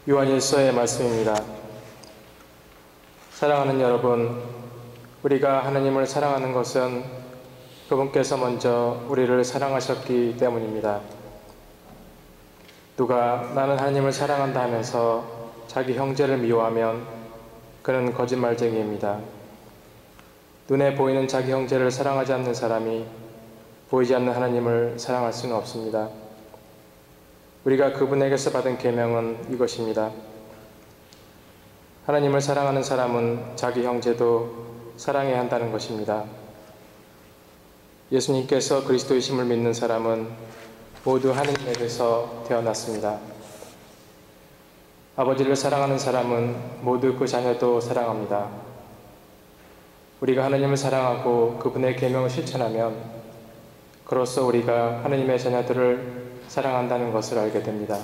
요한일서의 말씀입니다. 사랑하는 여러분, 우리가 하나님을 사랑하는 것은 그분께서 먼저 우리를 사랑하셨기 때문입니다. 누가 나는 하나님을 사랑한다 하면서 자기 형제를 미워하면 그는 거짓말쟁이입니다. 눈에 보이는 자기 형제를 사랑하지 않는 사람이 보이지 않는 하나님을 사랑할 수는 없습니다. 우리가 그분에게서 받은 계명은 이것입니다. 하나님을 사랑하는 사람은 자기 형제도 사랑해야 한다는 것입니다. 예수님께서 그리스도이심을 믿는 사람은 모두 하느님에게서 태어났습니다. 아버지를 사랑하는 사람은 모두 그 자녀도 사랑합니다. 우리가 하나님을 사랑하고 그분의 계명을 실천하면 그로써 우리가 하나님의 자녀들을 사랑한다는 것을 알게 됩니다.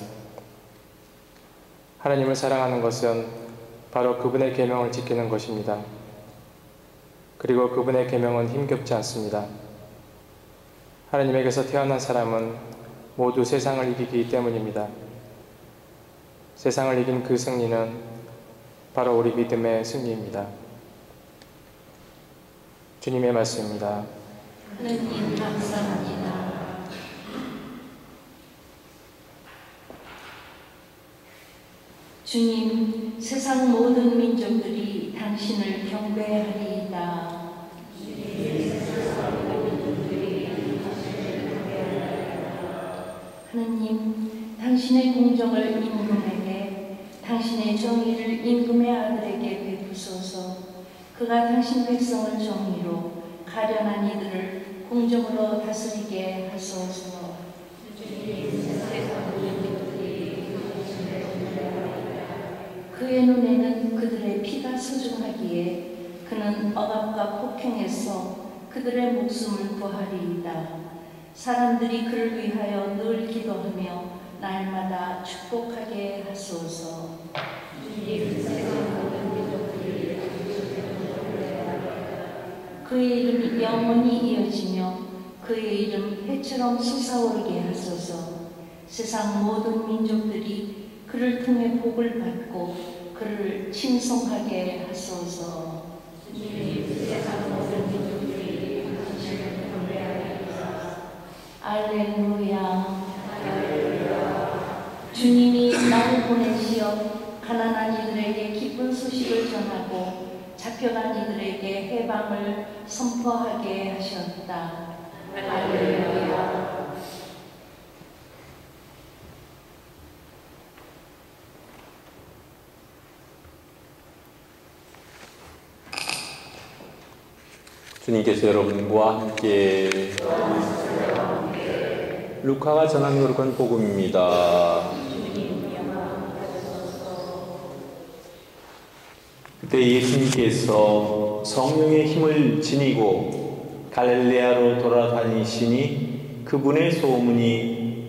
하나님을 사랑하는 것은 바로 그분의 계명을 지키는 것입니다. 그리고 그분의 계명은 힘겹지 않습니다. 하나님에게서 태어난 사람은 모두 세상을 이기기 때문입니다. 세상을 이긴 그 승리는 바로 우리 믿음의 승리입니다. 주님의 말씀입니다. 하나님 감사합니다. 주님, 세상 모든 민족들이 당신을 경배하리이다. 하나님, 당신의 공정을 임금에게, 당신의 정의를 임금의 아들에게 베푸소서. 그가 당신 백성을 정의로, 가련한 이들을 공정으로 다스리게 하소서. 그의 눈에는 그들의 피가 소중하기에 그는 억압과 폭행에서 그들의 목숨을 구하리이다. 사람들이 그를 위하여 늘 기도하며 날마다 축복하게 하소서. 그의 이름이 영원히 이어지며 그의 이름 해처럼 솟아오르게 하소서. 세상 모든 민족들이 그를 통해 복을 받고 그를 칭송하게 하소서. 알렐루야. 주님이 나를 보내시어 가난한 이들에게 기쁜 소식을 전하고 잡혀간 이들에게 해방을 선포하게 하셨다. 알렐루야. 주님께서 여러분과 함께 루카가 전한 거룩한 복음입니다. 그때 예수님께서 성령의 힘을 지니고 갈릴레아로 돌아다니시니 그분의 소문이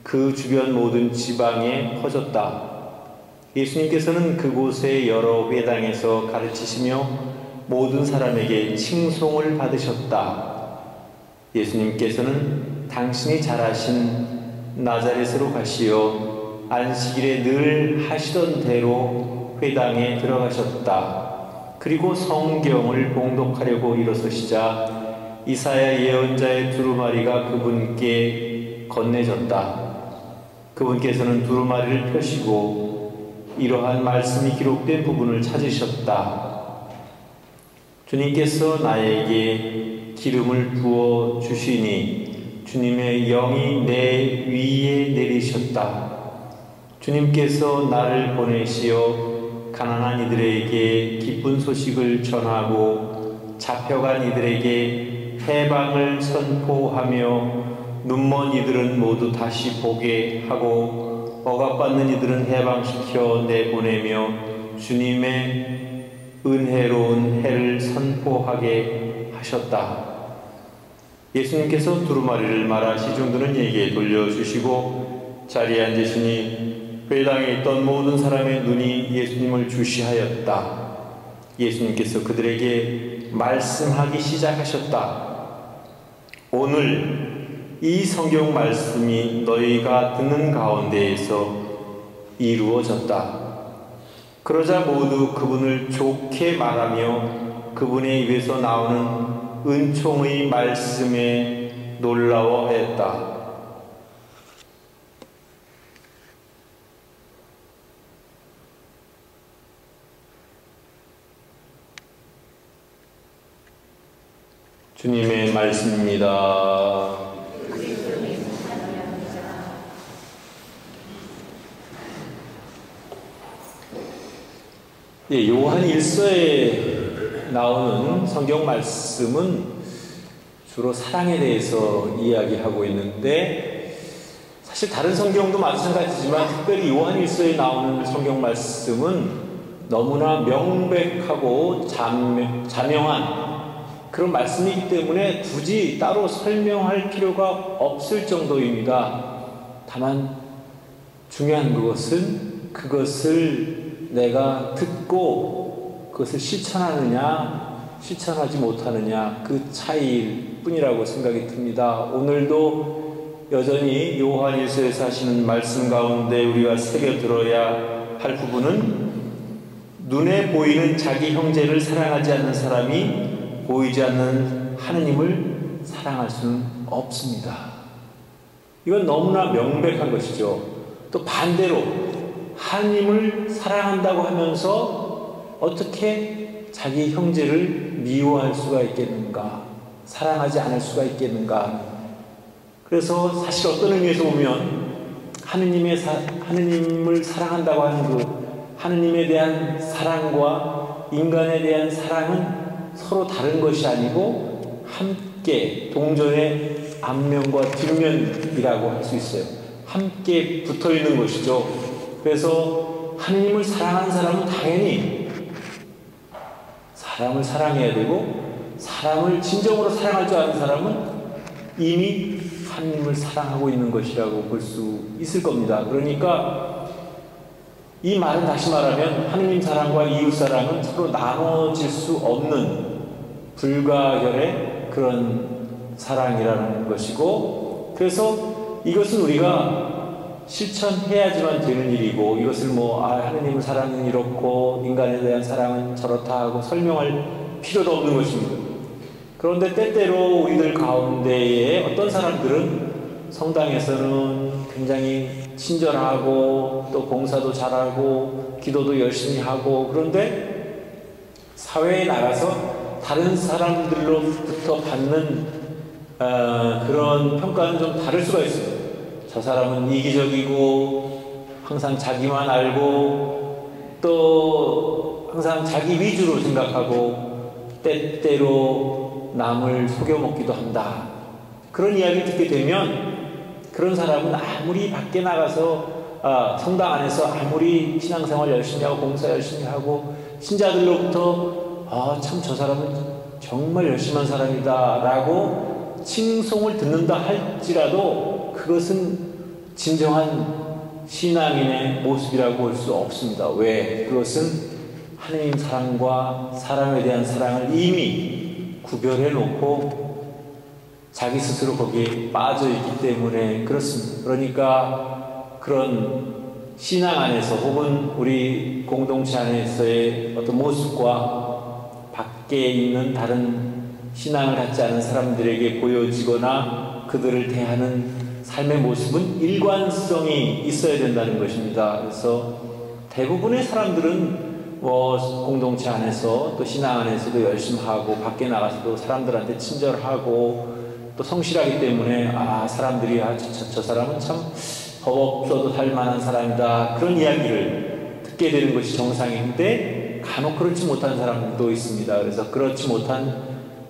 그 주변 모든 지방에 퍼졌다. 예수님께서는 그곳의 여러 회당에서 가르치시며 모든 사람에게 칭송을 받으셨다. 예수님께서는 당신이 잘하신 나자렛으로 가시어 안식일에 늘 하시던 대로 회당에 들어가셨다. 그리고 성경을 봉독하려고 일어서시자 이사야 예언자의 두루마리가 그분께 건네졌다. 그분께서는 두루마리를 펴시고 이러한 말씀이 기록된 부분을 찾으셨다. 주님께서 나에게 기름을 부어 주시니 주님의 영이 내 위에 내리셨다. 주님께서 나를 보내시어 가난한 이들에게 기쁜 소식을 전하고 잡혀간 이들에게 해방을 선포하며 눈먼 이들은 모두 다시 보게 하고 억압받는 이들은 해방시켜 내보내며 주님의 은혜로운 해를 선포하게 하셨다. 예수님께서 두루마리를 말아 시중드는에게 돌려주시고 자리에 앉으시니 회당에 있던 모든 사람의 눈이 예수님을 주시하였다. 예수님께서 그들에게 말씀하기 시작하셨다. 오늘 이 성경 말씀이 너희가 듣는 가운데에서 이루어졌다. 그러자 모두 그분을 좋게 말하며 그분의 입에서 나오는 은총의 말씀에 놀라워했다. 주님의 말씀입니다. 예, 요한 1서에 나오는 성경 말씀은 주로 사랑에 대해서 이야기하고 있는데, 사실 다른 성경도 마찬가지지만 특별히 요한 1서에 나오는 성경 말씀은 너무나 명백하고 자명한 그런 말씀이기 때문에 굳이 따로 설명할 필요가 없을 정도입니다. 다만 중요한 것은 그것을 내가 듣고 그것을 실천하느냐 실천하지 못하느냐 그 차이일 뿐이라고 생각이 듭니다. 오늘도 여전히 요한 1서에서 하시는 말씀 가운데 우리가 새겨들어야 할 부분은 눈에 보이는 자기 형제를 사랑하지 않는 사람이 보이지 않는 하느님을 사랑할 수는 없습니다. 이건 너무나 명백한 것이죠. 또 반대로 하느님을 사랑한다고 하면서 어떻게 자기 형제를 미워할 수가 있겠는가? 사랑하지 않을 수가 있겠는가? 그래서 사실 어떤 의미에서 보면 하느님을 사랑한다고 하는 그 하느님에 대한 사랑과 인간에 대한 사랑은 서로 다른 것이 아니고 함께 동전의 앞면과 뒷면이라고 할 수 있어요. 함께 붙어 있는 것이죠. 그래서 하느님을 사랑하는 사람은 당연히 사람을 사랑해야 되고, 사람을 진정으로 사랑할 줄 아는 사람은 이미 하느님을 사랑하고 있는 것이라고 볼 수 있을 겁니다. 그러니까 이 말은 다시 말하면 하느님 사랑과 이웃 사랑은 서로 나눠질 수 없는 불가결의 그런 사랑이라는 것이고, 그래서 이것은 우리가 실천해야지만 되는 일이고, 이것을 하느님 사랑은 이렇고 인간에 대한 사랑은 저렇다 하고 설명할 필요도 없는 것입니다. 그런데 때때로 우리들 가운데에 어떤 사람들은 성당에서는 굉장히 친절하고 또 봉사도 잘하고 기도도 열심히 하고, 그런데 사회에 나가서 다른 사람들로부터 받는 그런 평가는 좀 다를 수가 있어요. 저 사람은 이기적이고 항상 자기만 알고 또 항상 자기 위주로 생각하고 때때로 남을 속여먹기도 한다. 그런 이야기를 듣게 되면 그런 사람은 아무리 밖에 나가서 성당 안에서 아무리 신앙생활 열심히 하고 봉사 열심히 하고 신자들로부터 참 저 사람은 정말 열심한 사람이다 라고 칭송을 듣는다 할지라도 그것은 진정한 신앙인의 모습이라고 볼 수 없습니다. 왜? 그것은 하느님 사랑과 사람에 대한 사랑을 이미 구별해 놓고 자기 스스로 거기에 빠져 있기 때문에 그렇습니다. 그러니까 그런 신앙 안에서 혹은 우리 공동체 안에서의 어떤 모습과 밖에 있는 다른 신앙을 갖지 않은 사람들에게 보여지거나 그들을 대하는 삶의 모습은 일관성이 있어야 된다는 것입니다. 그래서 대부분의 사람들은 공동체 안에서 또 신앙 안에서도 열심히 하고 밖에 나가서도 사람들한테 친절하고 또 성실하기 때문에 사람들이 저 사람은 참 법 없어도 살 만한 사람이다, 그런 이야기를 듣게 되는 것이 정상인데 간혹 그렇지 못한 사람들도 있습니다. 그래서 그렇지 못한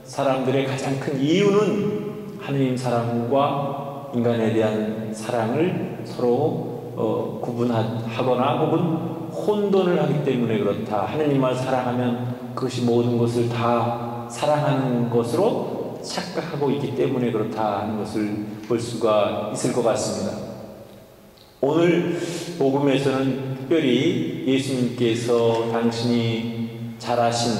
사람들의 가장 큰 이유는 하느님 사랑과 인간에 대한 사랑을 서로 구분하거나 혹은 혼돈을 하기 때문에 그렇다. 하느님만 사랑하면 그것이 모든 것을 다 사랑하는 것으로 착각하고 있기 때문에 그렇다 하는 것을 볼 수가 있을 것 같습니다. 오늘 복음에서는 특별히 예수님께서 당신이 잘하신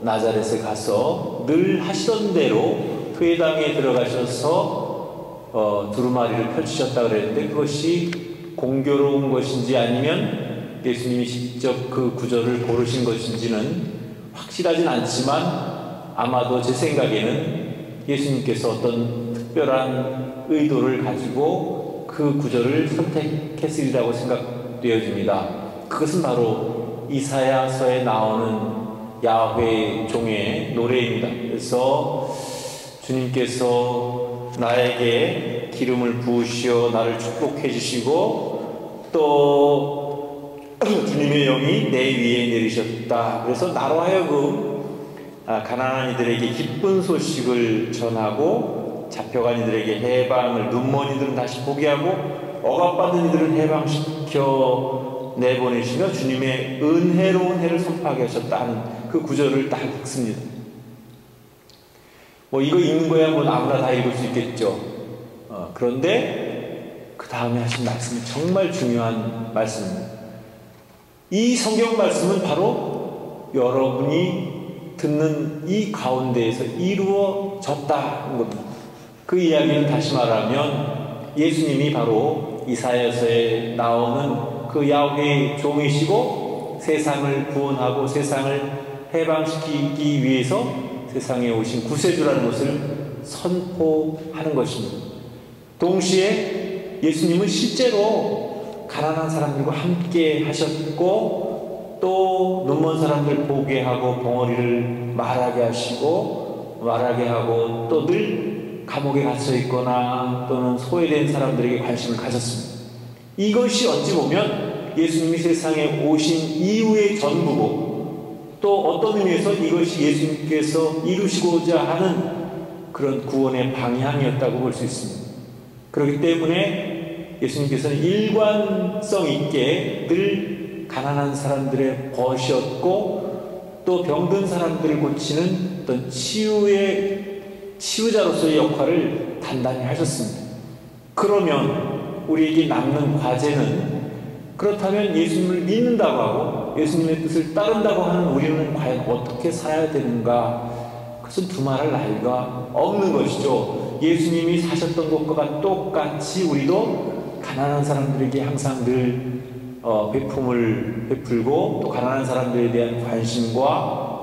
나자렛에 가서 늘 하시던 대로 회당에 들어가셔서 두루마리를 펼치셨다 그랬는데 그것이 공교로운 것인지 아니면 예수님이 직접 그 구절을 고르신 것인지는 확실하진 않지만 아마도 제 생각에는 예수님께서 어떤 특별한 의도를 가지고 그 구절을 선택했으리라고 생각되어집니다. 그것은 바로 이사야서에 나오는 야훼 종의 노래입니다. 그래서 주님께서 나에게 기름을 부으시어 나를 축복해 주시고 또 주님의 영이 내 위에 내리셨다. 그래서 나로 하여금 가난한 이들에게 기쁜 소식을 전하고 잡혀간 이들에게 해방을, 눈먼 이들은 다시 보게 하고 억압받는 이들은 해방시켜 내보내시며 주님의 은혜로운 해를 선포하게 하셨다 하는 그 구절을 딱 읽습니다. 뭐 이거 읽는 거야 뭐 아무나 다 읽을 수 있겠죠. 그런데 그 다음에 하신 말씀이 정말 중요한 말씀입니다. 이 성경 말씀은 바로 여러분이 듣는 이 가운데에서 이루어졌다는 겁니다. 그 이야기는 다시 말하면 예수님이 바로 이사야서에 나오는 그 야훼의 종이시고 세상을 구원하고 세상을 해방시키기 위해서 세상에 오신 구세주라는 것을 선포하는 것입니다. 동시에 예수님은 실제로 가난한 사람들과 함께 하셨고 또 눈먼 사람들 보게 하고 벙어리를 말하게 하시고 또 늘 감옥에 갇혀 있거나 또는 소외된 사람들에게 관심을 가졌습니다. 이것이 어찌 보면 예수님이 세상에 오신 이후의 전부고 또 어떤 의미에서 이것이 예수님께서 이루시고자 하는 그런 구원의 방향이었다고 볼 수 있습니다. 그렇기 때문에 예수님께서는 일관성 있게 늘 가난한 사람들의 벗이었고 또 병든 사람들을 고치는 어떤 치유자로서의 역할을 단단히 하셨습니다. 그러면 우리에게 남는 과제는 그렇다면 예수님을 믿는다고 하고 예수님의 뜻을 따른다고 하는 우리는 과연 어떻게 살아야 되는가? 그것은 두말할 나위가 없는 것이죠. 예수님이 사셨던 것과 똑같이 우리도 가난한 사람들에게 항상 늘 배품을 베풀고 또 가난한 사람들에 대한 관심과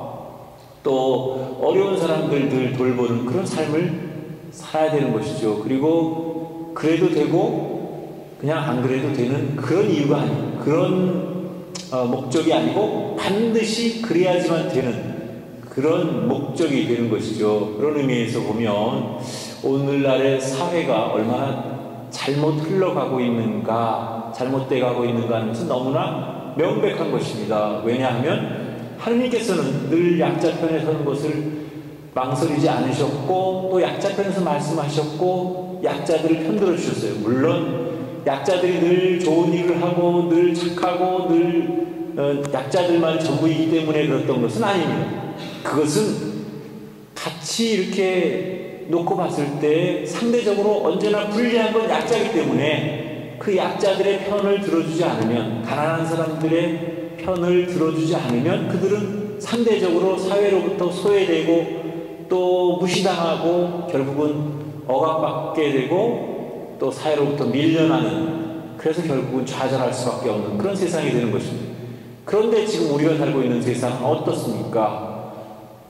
또 어려운 사람들 늘 돌보는 그런 삶을 살아야 되는 것이죠. 그리고 그래도 되고 그냥 안 그래도 되는 그런 이유가 아니고 그런 목적이 아니고 반드시 그래야지만 되는 그런 목적이 되는 것이죠. 그런 의미에서 보면 오늘날의 사회가 얼마나 잘못 흘러가고 있는가, 잘못돼 가고 있는가 하는 것은 너무나 명백한 것입니다. 왜냐하면 하느님께서는 늘 약자 편에 서는 것을 망설이지 않으셨고 또 약자 편에서 말씀하셨고 약자들을 편들어 주셨어요. 물론 약자들이 늘 좋은 일을 하고 늘 착하고 늘 약자들만 전부이기 때문에 그랬던 것은 아닙니다. 그것은 같이 이렇게 놓고 봤을 때 상대적으로 언제나 불리한 건 약자이기 때문에 그 약자들의 편을 들어주지 않으면, 가난한 사람들의 편을 들어주지 않으면 그들은 상대적으로 사회로부터 소외되고 또 무시당하고 결국은 억압받게 되고 또 사회로부터 밀려나는, 그래서 결국은 좌절할 수밖에 없는 그런 세상이 되는 것입니다. 그런데 지금 우리가 살고 있는 세상은 어떻습니까?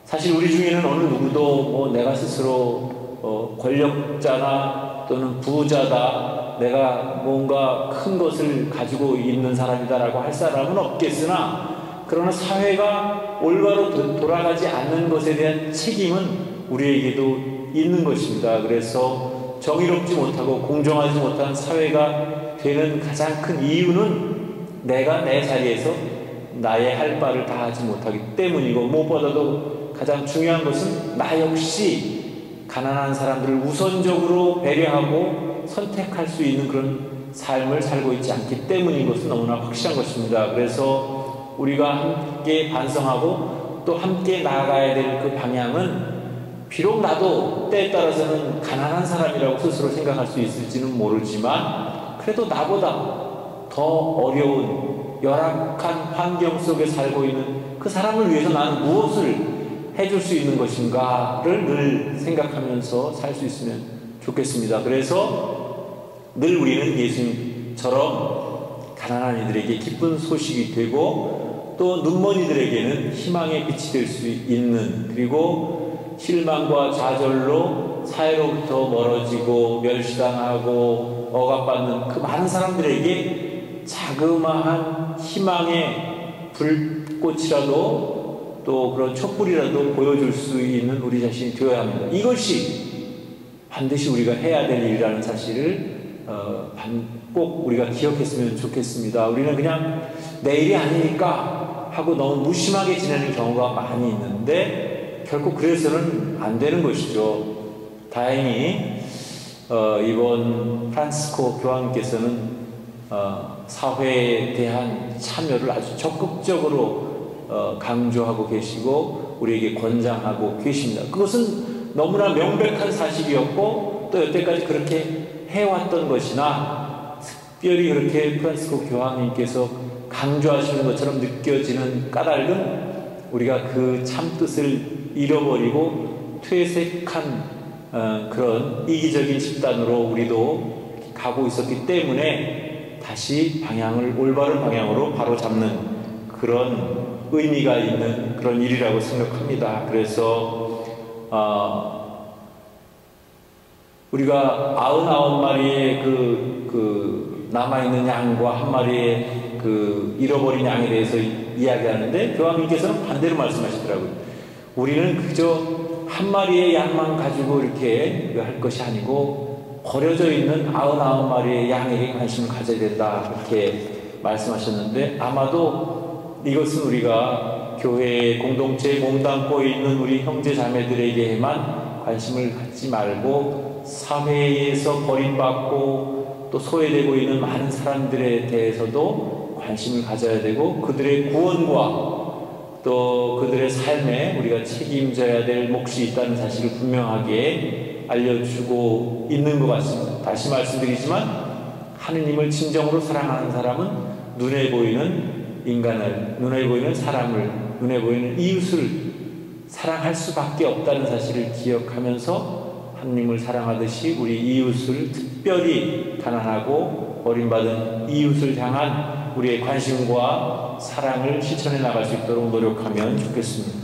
사실 우리 중에는 어느 누구도 내가 스스로 권력자나 또는 부자다, 내가 뭔가 큰 것을 가지고 있는 사람이다라고 할 사람은 없겠으나, 그러나 사회가 올바로 돌아가지 않는 것에 대한 책임은 우리에게도 있는 것입니다. 그래서 정의롭지 못하고 공정하지 못한 사회가 되는 가장 큰 이유는 내가 내 자리에서 나의 할 바를 다 하지 못하기 때문이고, 무엇보다도 가장 중요한 것은 나 역시 가난한 사람들을 우선적으로 배려하고 선택할 수 있는 그런 삶을 살고 있지 않기 때문인 것은 너무나 확실한 것입니다. 그래서 우리가 함께 반성하고 또 함께 나아가야 될 그 방향은, 비록 나도 때에 따라서는 가난한 사람이라고 스스로 생각할 수 있을지는 모르지만 그래도 나보다 더 어려운 열악한 환경 속에 살고 있는 그 사람을 위해서 나는 무엇을 해줄 수 있는 것인가를 늘 생각하면서 살 수 있으면 좋겠습니다. 그래서 늘 우리는 예수님 소식처럼 가난한 이들에게 기쁜 소식이 되고 또 눈먼이들에게는 희망의 빛이 될 수 있는, 그리고 실망과 좌절로 사회로부터 멀어지고 멸시당하고 억압받는 그 많은 사람들에게 자그마한 희망의 불꽃이라도 또 그런 촛불이라도 보여줄 수 있는 우리 자신이 되어야 합니다. 이것이 반드시 우리가 해야 될 일이라는 사실을 꼭 우리가 기억했으면 좋겠습니다. 우리는 그냥 내일이 아니니까 하고 너무 무심하게 지내는 경우가 많이 있는데 결국 그래서는 안 되는 것이죠. 다행히 이번 프란치스코 교황께서는 사회에 대한 참여를 아주 적극적으로 강조하고 계시고 우리에게 권장하고 계십니다. 그것은 너무나 명백한 사실이었고 또 여태까지 그렇게 해왔던 것이나 특별히 그렇게 프란치스코 교황님께서 강조하시는 것처럼 느껴지는 까닭은 우리가 그 참뜻을 잃어버리고 퇴색한 그런 이기적인 집단으로 우리도 가고 있었기 때문에 다시 방향을 올바른 방향으로 바로 잡는 그런 의미가 있는 그런 일이라고 생각합니다. 그래서 우리가 99마리의 그 남아있는 양과 한 마리의 그 잃어버린 양에 대해서 이야기하는데 교황님께서는 반대로 말씀하시더라고요. 우리는 그저 한 마리의 양만 가지고 이렇게 할 것이 아니고 버려져 있는 99마리의 양에게 관심을 가져야 된다, 이렇게 말씀하셨는데 아마도 이것은 우리가 교회 공동체에 몸담고 있는 우리 형제 자매들에게만 관심을 갖지 말고 사회에서 버림받고 또 소외되고 있는 많은 사람들에 대해서도 관심을 가져야 되고 그들의 구원과 또 그들의 삶에 우리가 책임져야 될 몫이 있다는 사실을 분명하게 알려주고 있는 것 같습니다. 다시 말씀드리지만 하느님을 진정으로 사랑하는 사람은 눈에 보이는 인간을, 눈에 보이는 사람을, 눈에 보이는 이웃을 사랑할 수밖에 없다는 사실을 기억하면서 하느님을 사랑하듯이 우리 이웃을, 특별히 가난하고 버림받은 이웃을 향한 우리의 관심과 사랑을 실천해 나갈 수 있도록 노력하면 좋겠습니다.